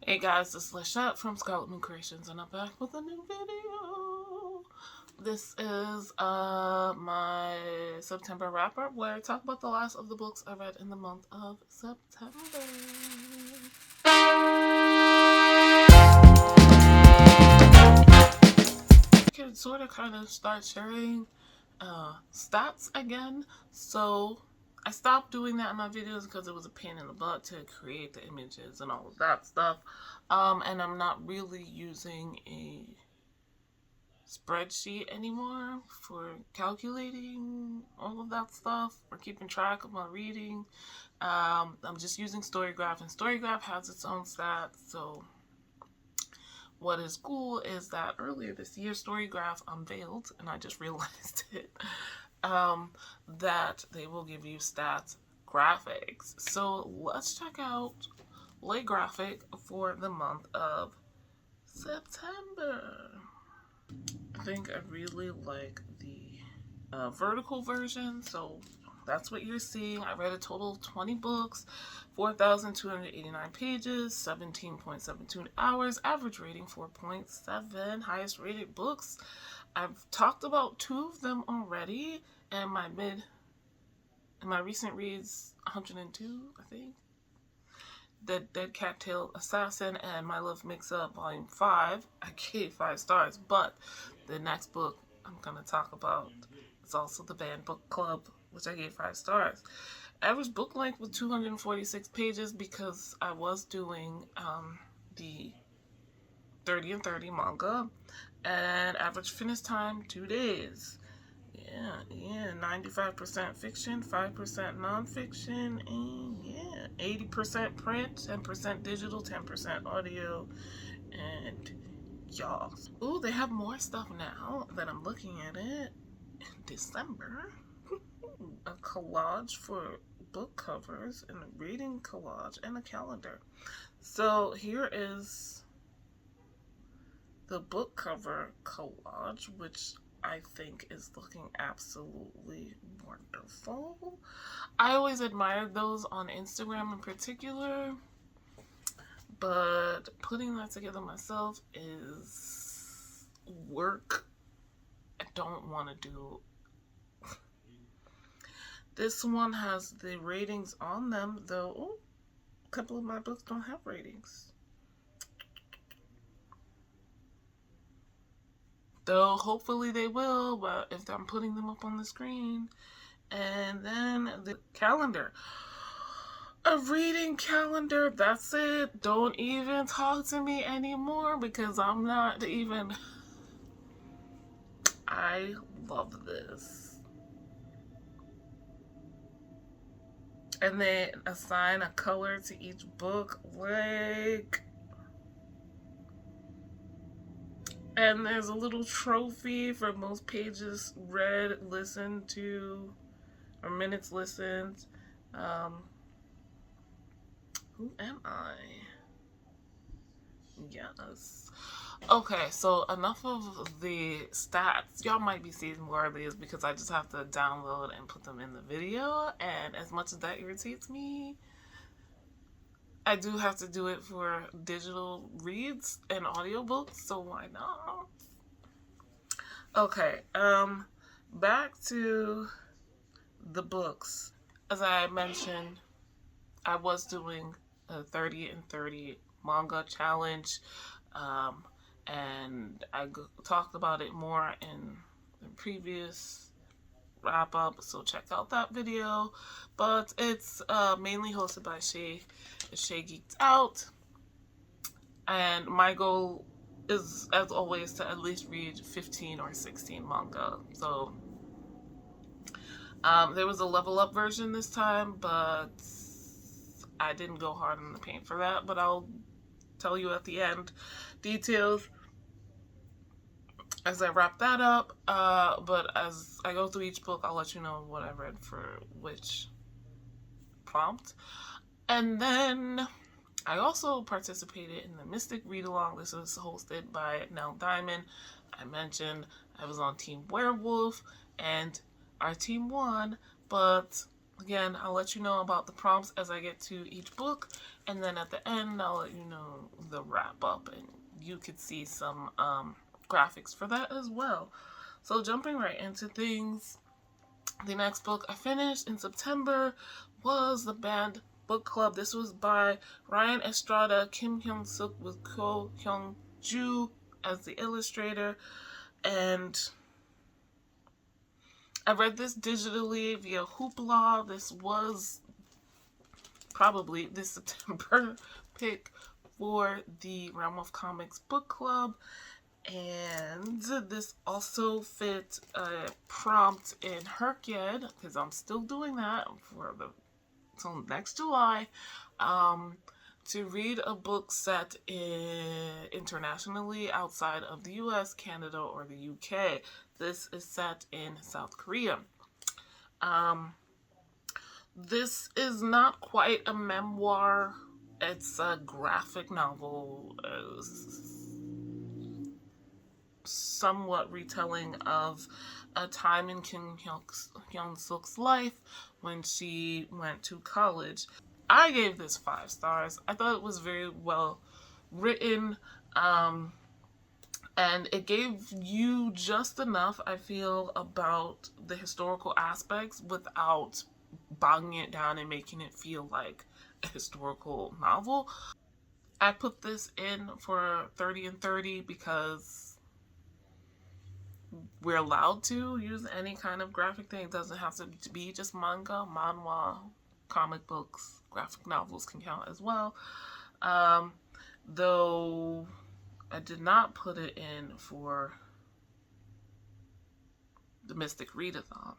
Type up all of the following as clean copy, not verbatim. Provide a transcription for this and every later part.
Hey guys, this is Lashette from Scarlet Moon Creations, and I'm back with a new video. This is my September wrap-up where I talk about the last of the books I read in the month of September. I can sort of kind of start sharing stats again, so I stopped doing that in my videos because it was a pain in the butt to create the images and all of that stuff. And I'm not really using a spreadsheet anymore for calculating all of that stuff or keeping track of my reading. I'm just using Storygraph, and Storygraph has its own stats. So what is cool is that earlier this year, Storygraph unveiled, and I just realized it, that they will give you stats graphics. So let's check out Lay Graphic for the month of September. I think I really like the vertical version, so that's what you're seeing. I read a total of 20 books, 4,289 pages, 17.72 hours, average rating 4.7, highest rated books. I've talked about 2 of them already, and my recent reads, 102, I think. The Dead Cattail Assassin and My Love Mix-Up Volume 5, I gave 5 stars, but the next book I'm going to talk about is also the Banned Book Club, which I gave 5 stars. Average book length was 246 pages because I was doing the 30 and 30 manga, and average finish time 2 days. Yeah, 95% fiction, 5% nonfiction, and 80% print, 10% digital, 10% audio, and y'all. Ooh, they have more stuff now that I'm looking at it. In December, a collage for book covers, and a reading collage, and a calendar. So here is the book cover collage, which I think is looking absolutely wonderful. I always admired those on Instagram in particular, but putting that together myself is work I don't want to do. This one has the ratings on them, though. Ooh, a couple of my books don't have ratings. Though hopefully they will, but if I'm putting them up on the screen. And then the calendar. A reading calendar, that's it. Don't even talk to me anymore because I'm not even... I love this. And they assign a color to each book, like... And there's a little trophy for most pages read, listened to, or minutes listened. Who am I? Yes. Okay, so enough of the stats. Y'all might be seeing more of these because I just have to download and put them in the video. And as much as that irritates me, I do have to do it for digital reads and audiobooks, so why not? Okay, back to the books. As I mentioned, I was doing a 30 and 30 manga challenge, and I talked about it more in the previous wrap up, so check out that video. But it's mainly hosted by Shay Geeked Out, and my goal is, as always, to at least read 15 or 16 manga. So there was a level up version this time, but I didn't go hard in the paint for that, but I'll tell you at the end details as I wrap that up. But as I go through each book, I'll let you know what I read for which prompt. And then I also participated in the Mystic Read-Along. This was hosted by Nell Diamond. I mentioned I was on Team Werewolf, and our team won, but Again, I'll let you know about the prompts as I get to each book, and then at the end, I'll let you know the wrap up, and you could see some graphics for that as well. So jumping right into things, the next book I finished in September was The Banned Book Club. This was by Ryan Estrada, Kim Hyun-suk with Ko Hyung-ju as the illustrator, and I read this digitally via Hoopla. This was probably this September pick for the Realm of Comics book club, and this also fit a prompt in Herkyed, because I'm still doing that for the till next July, to read a book set internationally outside of the US, Canada, or the UK. This is set in South Korea. This is not quite a memoir. It's a graphic novel, somewhat retelling of a time in Kim Hyun-suk's life when she went to college. I gave this 5 stars. I thought it was very well written, and it gave you just enough, I feel, about the historical aspects without bogging it down and making it feel like a historical novel. I put this in for 30 and 30 because we're allowed to use any kind of graphic thing. It doesn't have to be just manga, manhwa, comic books, graphic novels can count as well. Though I did not put it in for the Mystic Readathon.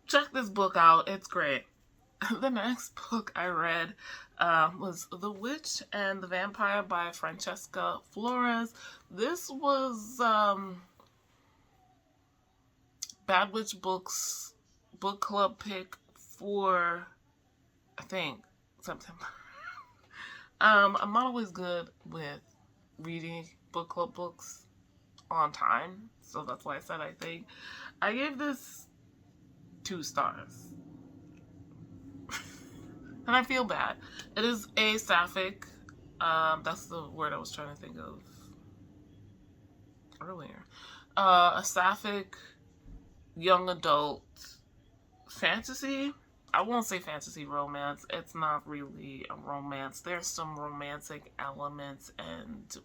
Check this book out, it's great. The next book I read was The Witch and the Vampire by Francesca Flores. This was Bad Witch Books book club pick for, I think, September. I'm not always good with reading book club books on time, so that's why I said I think. I gave this 2 stars. And I feel bad. It is a sapphic, that's the word I was trying to think of earlier. A sapphic young adult fantasy. I won't say fantasy romance. It's not really a romance. There's some romantic elements, and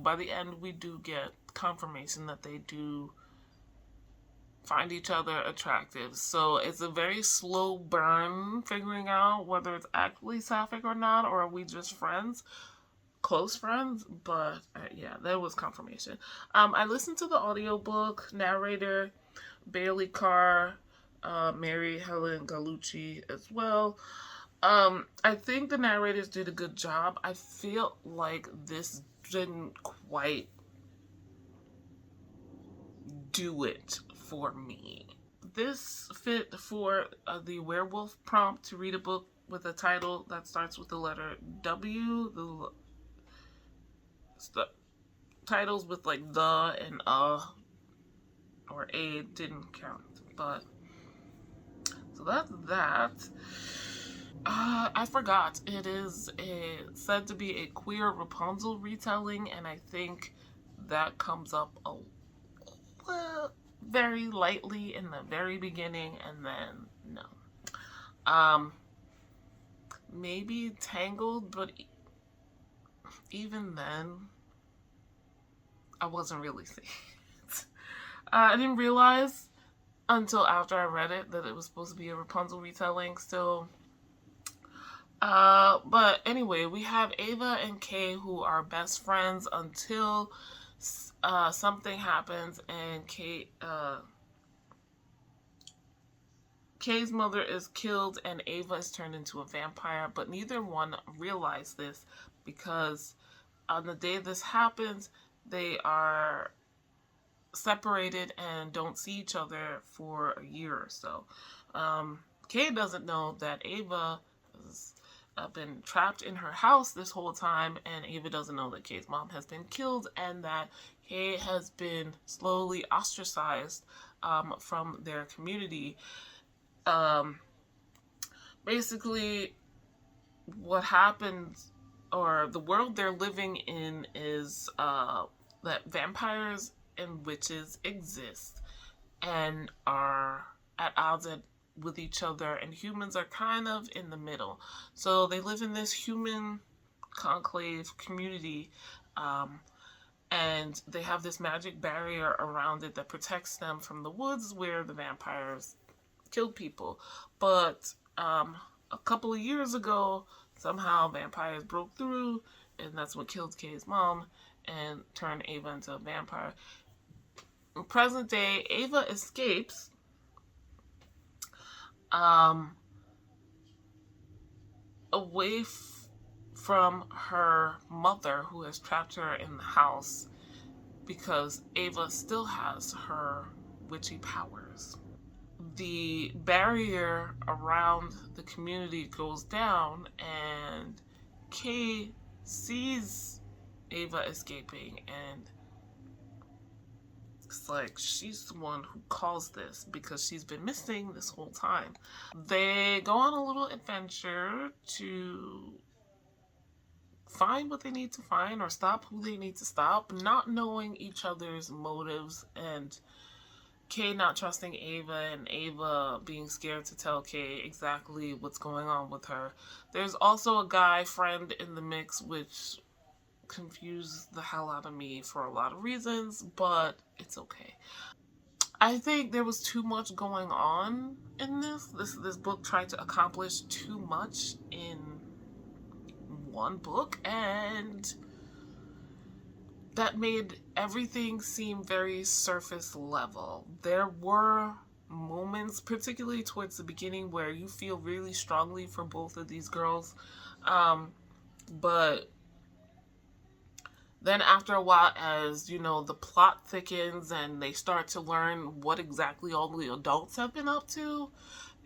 by the end we do get confirmation that they do find each other attractive. So it's a very slow burn figuring out whether it's actually sapphic or not, or are we just friends, close friends. But yeah, there was confirmation. I listened to the audiobook, narrator Bailey Carr, Mary Helen Gallucci as well. I think the narrators did a good job. I feel like this didn't quite do it for me. This fit for the werewolf prompt to read a book with a title that starts with the letter W. The titles with like the and or a didn't count, but so that's that. I forgot. It is said to be a queer Rapunzel retelling, and I think that comes up very lightly in the very beginning, and then no. Maybe Tangled, but even then, I wasn't really seeing it. I didn't realize until after I read it that it was supposed to be a Rapunzel retelling still. But anyway, we have Ava and Kay, who are best friends until something happens and Kay's mother is killed and Ava is turned into a vampire, but neither one realize this because on the day this happens, they are separated and don't see each other for a year or so. Kay doesn't know that Ava has been trapped in her house this whole time, and Ava doesn't know that Kay's mom has been killed and that Kay has been slowly ostracized from their community. Basically, what happens, or the world they're living in, is that vampires and witches exist and are at odds with each other, and humans are kind of in the middle. So they live in this human conclave community, and they have this magic barrier around it that protects them from the woods where the vampires killed people. But a couple of years ago, somehow vampires broke through, and that's what killed Kay's mom and turned Ava into a vampire. In present day, Ava escapes away from her mother, who has trapped her in the house because Ava still has her witchy powers. The barrier around the community goes down, and Kay sees Ava escaping, and it's like she's the one who caused this because she's been missing this whole time. They go on a little adventure to find what they need to find or stop who they need to stop, not knowing each other's motives, and Kay not trusting Ava, and Ava being scared to tell Kay exactly what's going on with her. There's also a guy friend in the mix, which confused the hell out of me for a lot of reasons, but it's okay. I think there was too much going on in this. This book tried to accomplish too much in one book, and that made everything seem very surface level. There were moments, particularly towards the beginning, where you feel really strongly for both of these girls. But then after a while, as you know, the plot thickens and they start to learn what exactly all the adults have been up to,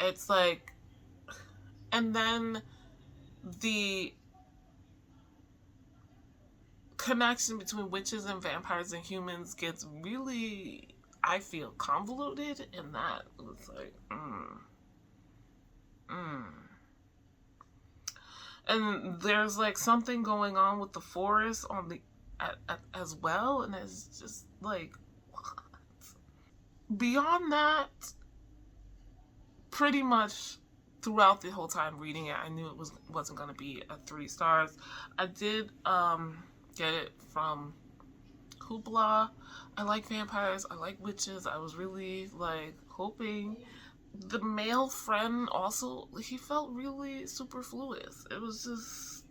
it's like, and then the connection between witches and vampires and humans gets really, I feel, convoluted, and that was like, And there's like something going on with the forest on the as well, and it's just like, what? Beyond that, pretty much throughout the whole time reading it, I knew it wasn't going to be a 3 stars. I did get it from Hoopla. I like vampires. I like witches. I was really like hoping. The male friend also, he felt really superfluous. It was just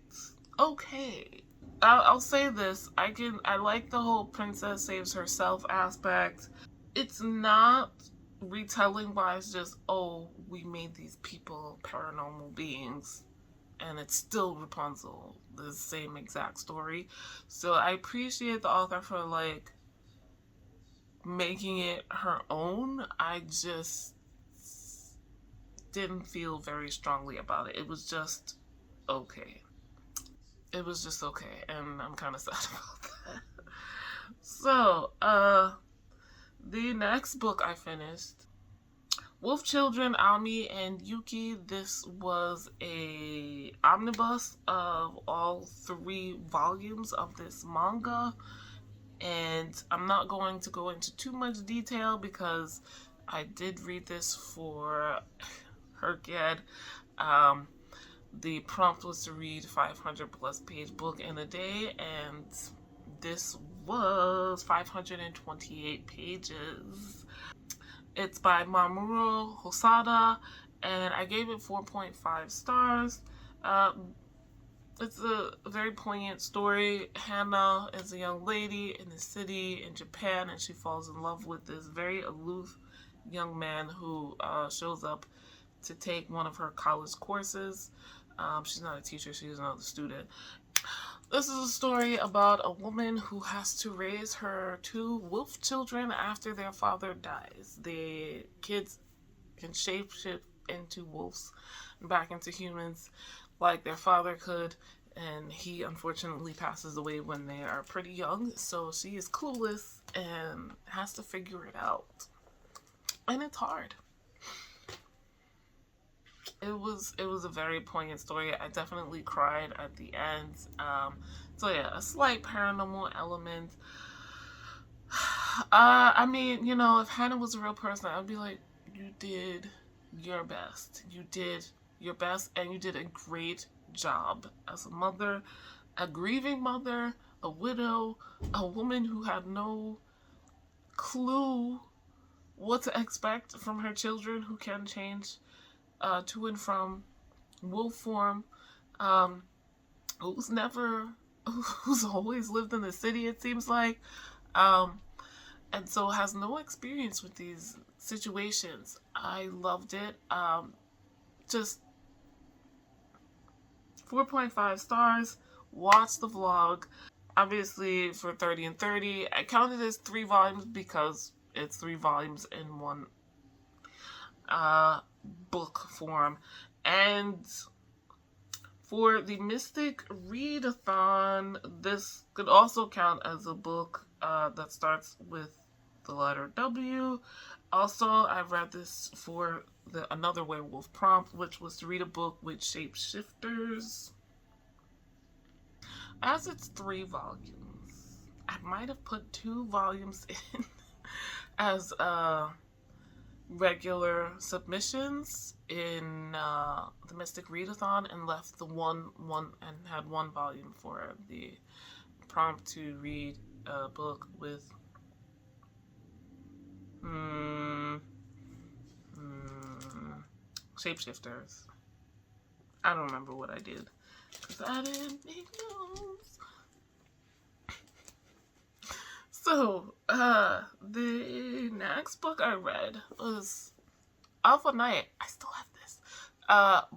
okay. I'll say this. I like the whole princess saves herself aspect. It's not retelling wise, just, oh, we made these people paranormal beings, and it's still Rapunzel, the same exact story. So I appreciate the author for like making it her own. I just didn't feel very strongly about it. It was just okay. It was just okay, and I'm kind of sad about that. So, the next book I finished, Wolf Children, Ami and Yuki. This was a omnibus of all 3 volumes of this manga, and I'm not going to go into too much detail because I did read this for Herked. The prompt was to read 500 plus page book in a day, and this was 528 pages. It's by Mamoru Hosoda, and I gave it 4.5 stars. It's a very poignant story. Hannah is a young lady in the city in Japan, and she falls in love with this very aloof young man who shows up to take one of her college courses. She's not a teacher, she's another student. This is a story about a woman who has to raise her 2 wolf children after their father dies. The kids can shapeshift into wolves and back into humans like their father could, and he unfortunately passes away when they are pretty young, so she is clueless and has to figure it out. And it's hard. it was a very poignant story. I definitely cried at the end. So yeah, a slight paranormal element. I mean, if Hannah was a real person, I'd be like, you did your best. You did your best, and you did a great job as a mother, a grieving mother, a widow, a woman who had no clue what to expect from her children who can change to and from wolf form, um, who's never, who's always lived in the city, it seems like, um, and so has no experience with these situations. I loved it. Just 4.5 stars. Watch the vlog. Obviously, for 30 and 30, I counted as 3 volumes because it's 3 volumes in one book form. And for the Mystic Readathon, this could also count as a book that starts with the letter W. Also, I read this for another werewolf prompt, which was to read a book with shapeshifters. As it's 3 volumes, I might have put 2 volumes in as regular submissions in the Mystic Readathon and left the one and had 1 volume for the prompt to read a book with shapeshifters. I don't remember what I did because I didn't make notes. So, the next book I read was Alpha Night. I still have this.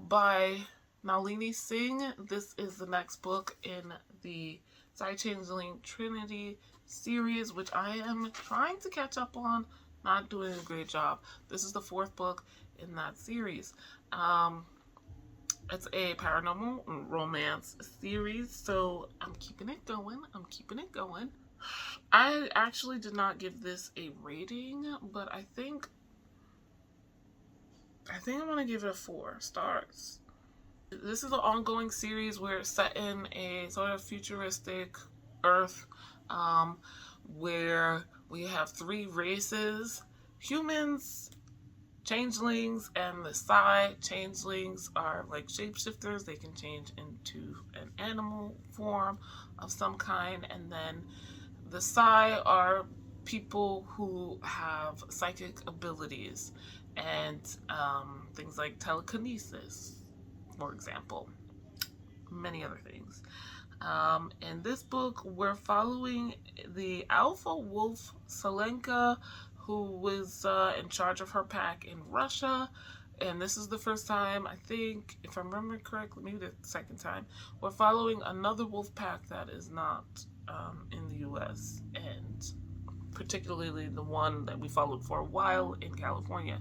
By Nalini Singh. This is the next book in the Psy Changeling Trinity series, which I am trying to catch up on. Not doing a great job. This is the 4th book in that series. It's a paranormal romance series, so I'm keeping it going. I actually did not give this a rating, but I think I'm gonna give it a 4 stars. This is an ongoing series where it's set in a sort of futuristic Earth, where we have 3 races: humans, changelings, and the Psy. Changelings are like shapeshifters. They can change into an animal form of some kind, and then the Psy are people who have psychic abilities and things like telekinesis, for example. Many other things. In this book, we're following the alpha wolf Selenka, who was in charge of her pack in Russia. And this is the first time, I think, if I remember correctly, maybe the second time, we're following another wolf pack that is not in the US, and particularly the one that we followed for a while in California.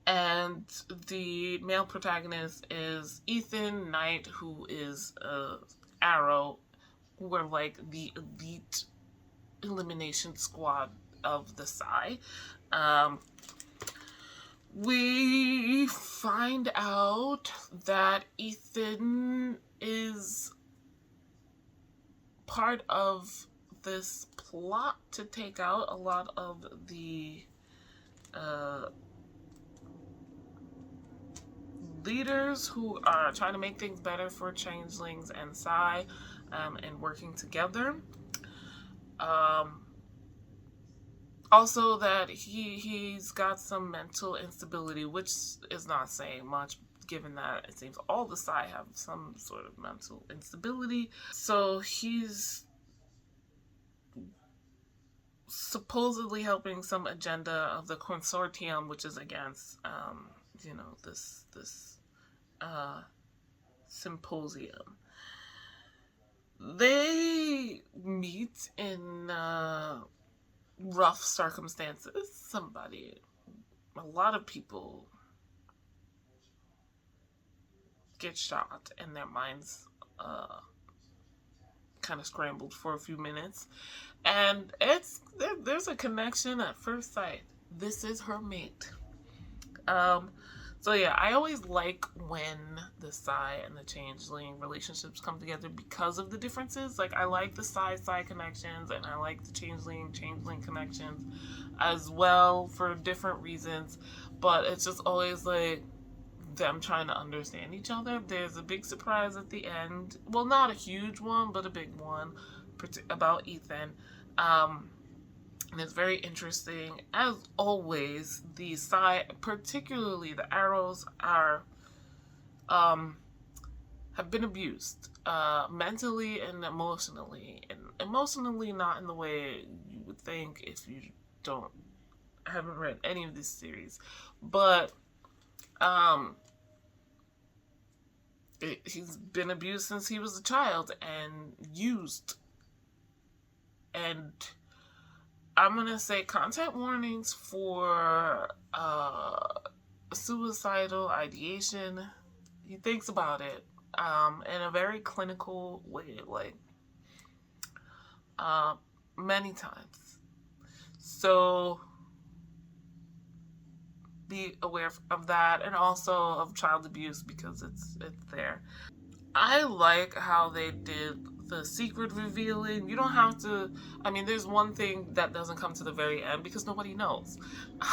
And the male protagonist is Ethan Knight, who is Arrow, who are like the elite elimination squad of the Psy. We find out that Ethan is part of this plot to take out a lot of the leaders who are trying to make things better for changelings and Psy, and working together. Also that he's got some mental instability, which is not saying much given that it seems all the Psy have some sort of mental instability. So he's supposedly helping some agenda of the consortium, which is against this symposium. They meet in rough circumstances. A lot of people get shot and their minds kind of scrambled for a few minutes, and there's a connection at first sight. This is her mate. So yeah, I always like when the Psy and the Changeling relationships come together because of the differences. Like, I like the Psy connections, and I like the Changeling connections as well for different reasons. But it's just always like them trying to understand each other. There's a big surprise at the end. Well, not a huge one, but a big one about Ethan. And it's very interesting. As always, the side, particularly the arrows, are have been abused mentally and emotionally. And emotionally, not in the way you would think if you haven't read any of this series, but he's been abused since he was a child and used. And I'm gonna say content warnings for suicidal ideation. He thinks about it in a very clinical way, like many times. So be aware of that, and also of child abuse, because it's there. I like how they did the secret revealing. You don't have to, I mean, there's one thing that doesn't come to the very end because nobody knows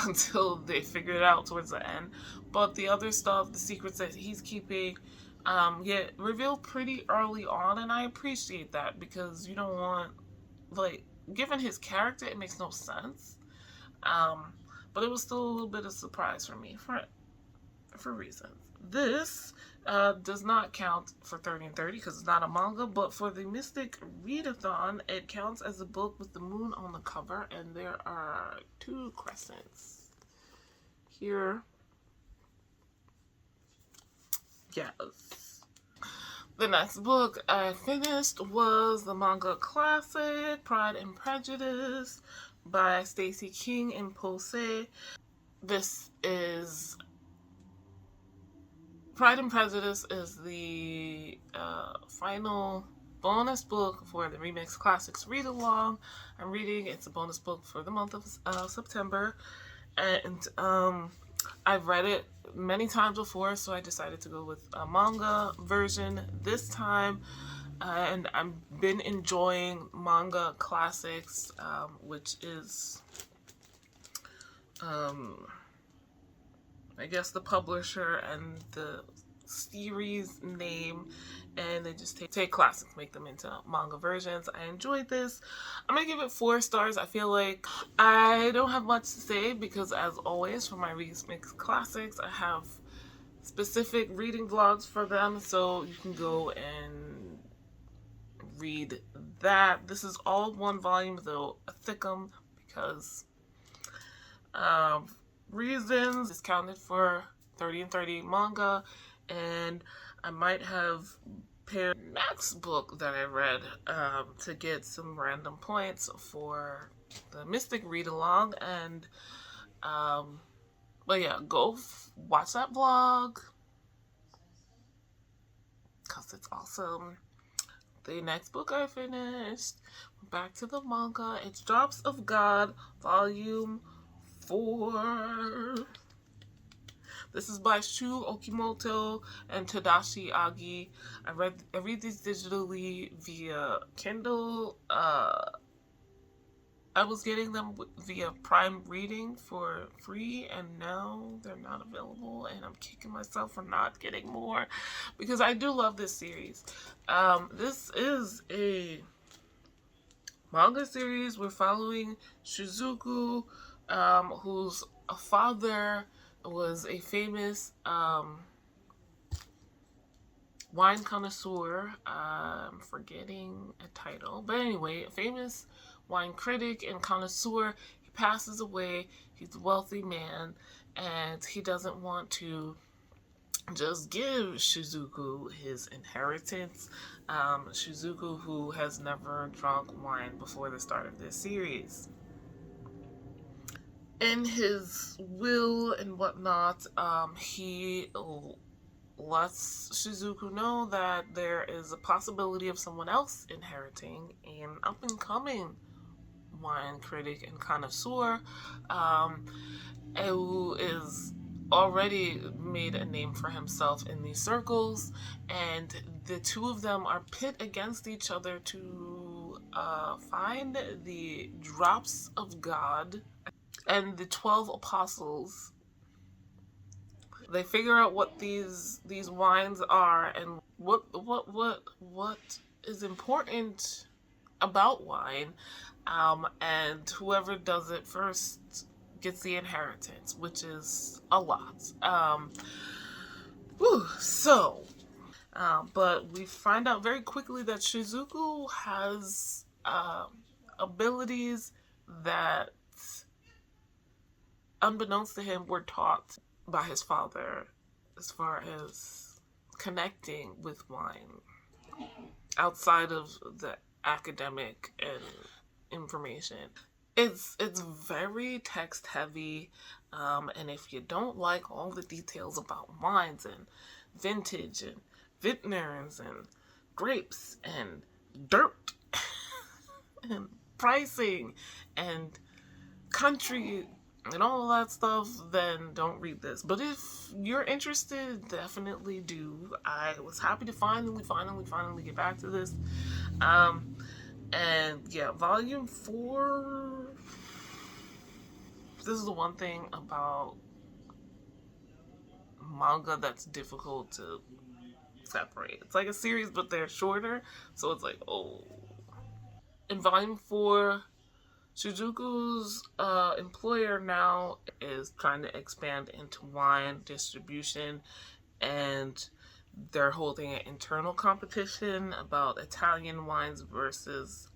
until they figure it out towards the end. But the other stuff, the secrets that he's keeping, get revealed pretty early on, and I appreciate that, because you don't want, like, given his character, it makes no sense. But it was still a little bit of surprise for me for reasons. This does not count for 30 and 30 because it's not a manga, but for the Mystic Readathon, it counts as a book with the moon on the cover, and there are 2 crescents here. Yes. The next book I finished was the manga classic Pride and Prejudice by Stacey King and Posey. This is Pride and Prejudice is the final bonus book for the Remix Classics Read Along. I'm reading. It's a bonus book for the month of September, and I've read it many times before, so I decided to go with a manga version this time. And I've been enjoying Manga Classics, which is, I guess, the publisher and the series name, and they just take classics, make them into manga versions. I enjoyed this. I'm gonna give it 4 stars. I feel like I don't have much to say because, as always, for my Remix Classics, I have specific reading vlogs for them, so you can go and read that. This is all 1 volume, though a thickum, because reasons. It's counted for 30 and 30 manga, and I might have paired next book that I read to get some random points for the Mystic Read Along. And but yeah, go watch that vlog because it's awesome. The next book I finished, back to the manga, it's Drops of God, Volume 4. This is by Shu Okimoto and Tadashi Agi. I read these digitally via Kindle. I was getting them via Prime Reading for free, and now they're not available, and I'm kicking myself for not getting more because I do love this series. This is a manga series. We're following Shizuku, whose father was a famous wine connoisseur. I'm forgetting a title, but anyway, a famous wine critic and connoisseur. He passes away. He's a wealthy man, and he doesn't want to just give Shizuku his inheritance. Shizuku, who has never drunk wine before the start of this series. In his will and whatnot, he lets Shizuku know that there is a possibility of someone else inheriting an up-and-coming wine critic and connoisseur, who is already made a name for himself in these circles, and the two of them are pit against each other to find the drops of God and the 12 apostles. They figure out what these wines are and what is important about wine, and whoever does it first gets the inheritance, which is a lot. But we find out very quickly that Shizuku has abilities that, unbeknownst to him, were taught by his father as far as connecting with wine outside of the academic and information. It's very text heavy, and if you don't like all the details about wines and vintage and vintners and grapes and dirt and pricing and country and all that stuff, then don't read this. But if you're interested, definitely do. I was happy to finally get back to this. And yeah, volume 4. This is the one thing about manga that's difficult to separate. It's like a series, but they're shorter, so it's like, oh. In volume 4, Shizuku's employer now is trying to expand into wine distribution, and they're holding an internal competition about Italian wines versus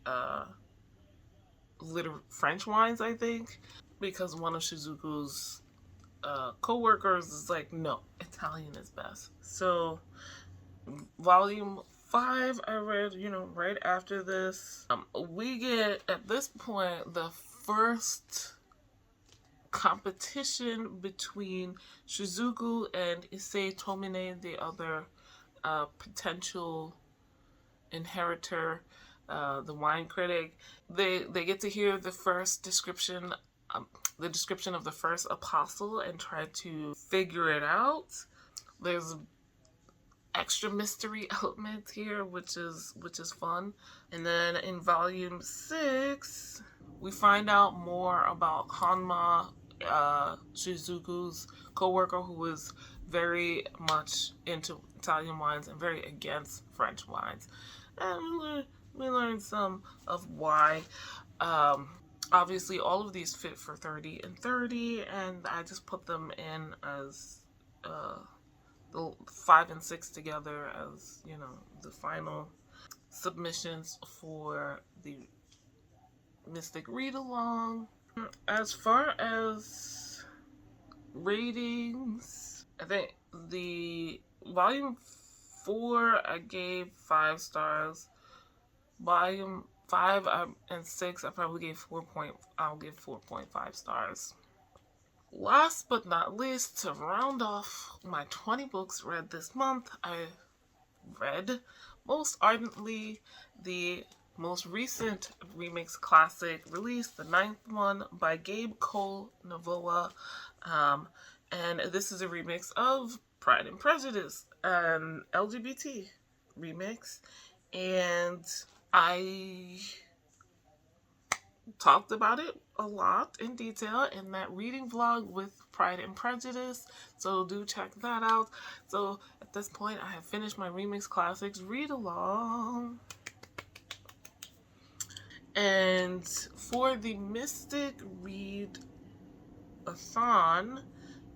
French wines, I think, because one of Shizuku's co-workers is like, no, Italian is best. So volume 5 I read, right after this. We get, at this point, the first competition between Shizuku and Issei Tomine, the other potential inheritor, the wine critic. They get to hear the first description, the description of the first apostle, and try to figure it out. There's extra mystery element here, which is fun. And then in volume 6, we find out more about Hanma, Shizuku's co-worker, who is very much into Italian wines and very against French wines. And we learn some of why. Obviously, all of these fit for 30 and 30, and I just put them in as the 5 and 6 together as, the final submissions for the Mystic Read-Along. As far as ratings, I think the volume 4 I gave 5 stars. Volume 5 and 6 I probably gave I'll give 4.5 stars. Last but not least, to round off my 20 books read this month, I read Most Ardently, the most recent remix classic release, the 9th one by Gabe Cole Novoa. And this is a remix of Pride and Prejudice, an LGBT remix. And I talked about it a lot in detail in that reading vlog with Pride and Prejudice, so do check that out. So at this point, I have finished my Remix Classics read along. And for the Mystic Readathon,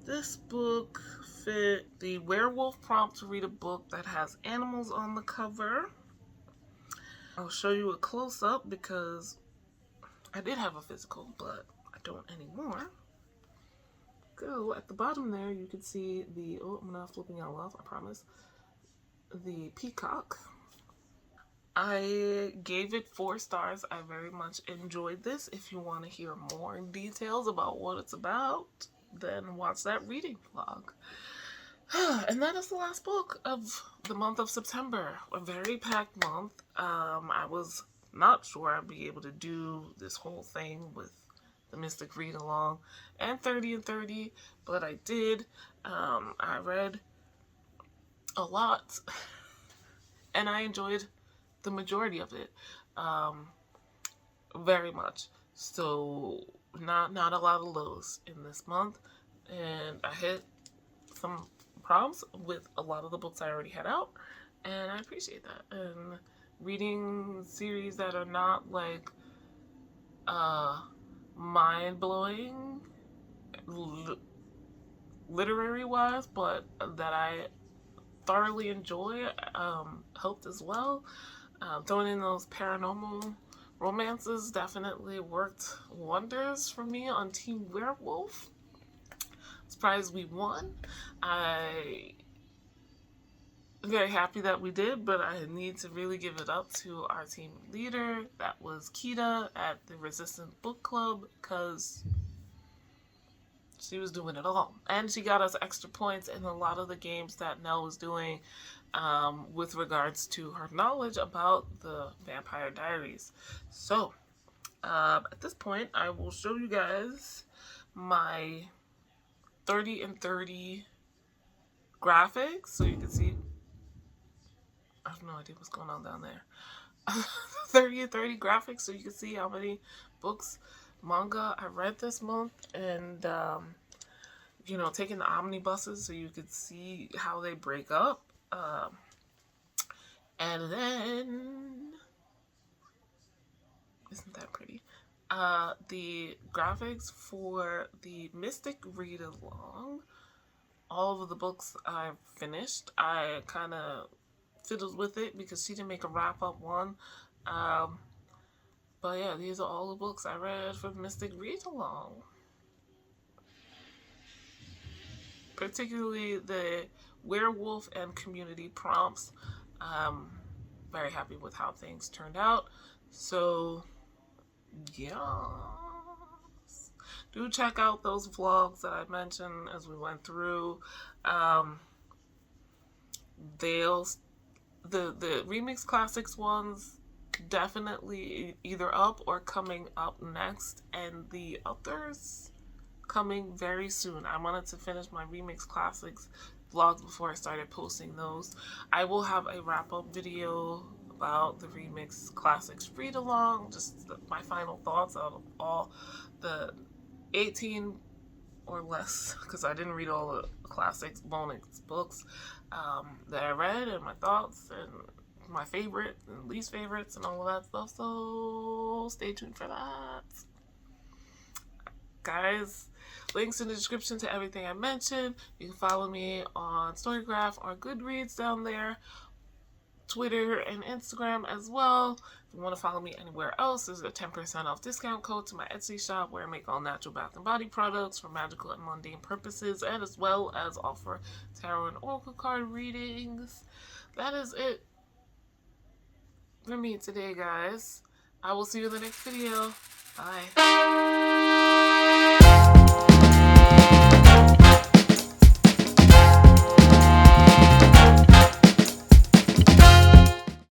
this book fit the werewolf prompt to read a book that has animals on the cover. I'll show you a close-up because I did have a physical, but I don't anymore. Go at the bottom there, you can see the, I'm not flipping out love, I promise, the peacock. I gave it 4 stars. I very much enjoyed this. If you want to hear more details about what it's about, then watch that reading vlog. And that is the last book of the month of September. A very packed month. I was not sure I'd be able to do this whole thing with the Mystic Read Along and 30 and 30, but I did. I read a lot, and I enjoyed the majority of it very much. So not a lot of lows in this month, and I hit some prompts with a lot of the books I already had out, and I appreciate that. And reading series that are not like mind-blowing literary wise, but that I thoroughly enjoy helped as well. Throwing in those paranormal romances definitely worked wonders for me on Team Werewolf. Surprised we won. I'm very happy that we did, but I need to really give it up to our team leader. That was Kita at the Resistance Book Club, because she was doing it all. And she got us extra points in a lot of the games that Nell was doing with regards to her knowledge about the Vampire Diaries. So, at this point, I will show you guys my 30 and 30 graphics, so you can see. I have no idea what's going on down there. 30 and 30 graphics, so you can see how many books, manga I read this month, and you know, taking the omnibuses so you could see how they break up. And then, isn't that pretty? The graphics for the Mystic Read Along. All of the books I've finished. I kind of fiddled with it because she didn't make a wrap-up one. But yeah, these are all the books I read for Mystic Read Along. Particularly the werewolf and community prompts. Very happy with how things turned out. So, yes. Do check out those vlogs that I mentioned as we went through. The Remix Classics ones definitely either up or coming up next, and the others coming very soon. I wanted to finish my Remix Classics vlogs before I started posting those. I will have a wrap-up video about the Remix Classics read along, just my final thoughts out of all the 18 or less, because I didn't read all the classics bonus books that I read, and my thoughts and my favorite and least favorites and all of that stuff. So stay tuned for that, guys. Links in the description to everything I mentioned. You can follow me on Storygraph or Goodreads down there, Twitter and Instagram as well. If you want to follow me anywhere else, there's a 10% off discount code to my Etsy shop, where I make all natural bath and body products for magical and mundane purposes, and as well as offer tarot and oracle card readings. That is it for me today, guys. I will see you in the next video. Bye.